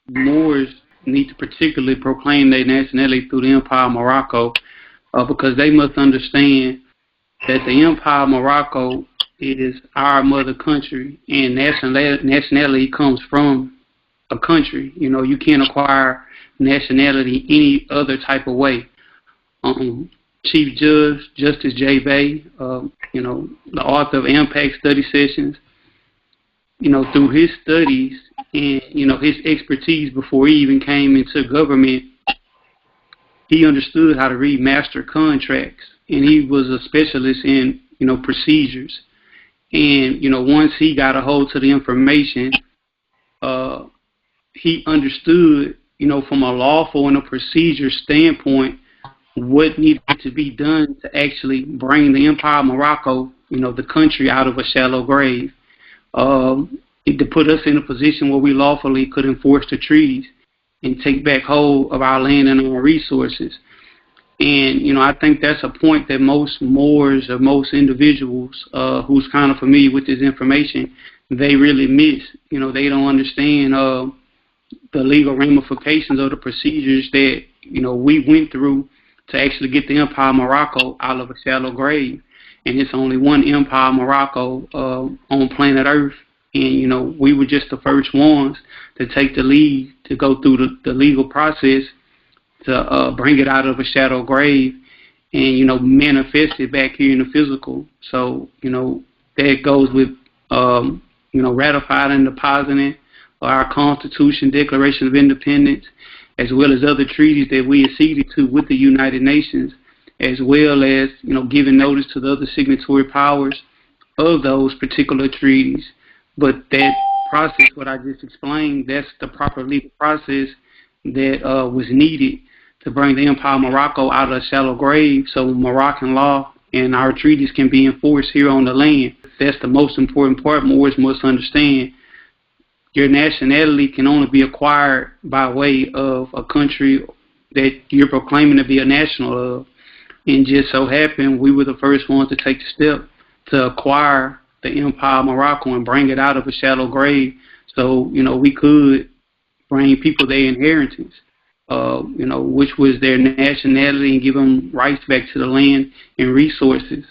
Moors need to particularly proclaim their nationality through the Empire of Morocco, because they must understand that the Empire of Morocco is our mother country, and nationality comes from a country. You know, you can't acquire nationality any other type of way. Chief Judge Justice J. Bey, the author of Impact Study Sessions, through his studies and, his expertise before he even came into government, he understood how to read master contracts, and he was a specialist in, procedures. And, once he got a hold to the information, he understood, from a lawful and a procedure standpoint, what needed to be done to actually bring the Empire of Morocco, the country, out of a shallow grave, to put us in a position where we lawfully could enforce the treaties and take back hold of our land and our resources. And, I think that's a point that most Moors or most individuals who's kind of familiar with this information, they really miss. They don't understand the legal ramifications of the procedures that, we went through to actually get the Empire of Morocco out of a shallow grave. And it's only one Empire of Morocco on planet Earth. And, we were just the first ones to take the lead to go through the legal process to bring it out of a shallow grave and, manifest it back here in the physical. So, that goes with, ratifying and depositing our Constitution, Declaration of Independence, as well as other treaties that we acceded to with the United Nations, as well as, giving notice to the other signatory powers of those particular treaties. But that process, what I just explained, that's the proper legal process that was needed to bring the Empire of Morocco out of a shallow grave so Moroccan law and our treaties can be enforced here on the land. That's the most important part Moors must understand. Your nationality can only be acquired by way of a country that you're proclaiming to be a national of. And just so happened, we were the first ones to take the step to acquire the Empire of Morocco and bring it out of a shallow grave so, we could bring people their inheritance, which was their nationality, and give them rights back to the land and resources.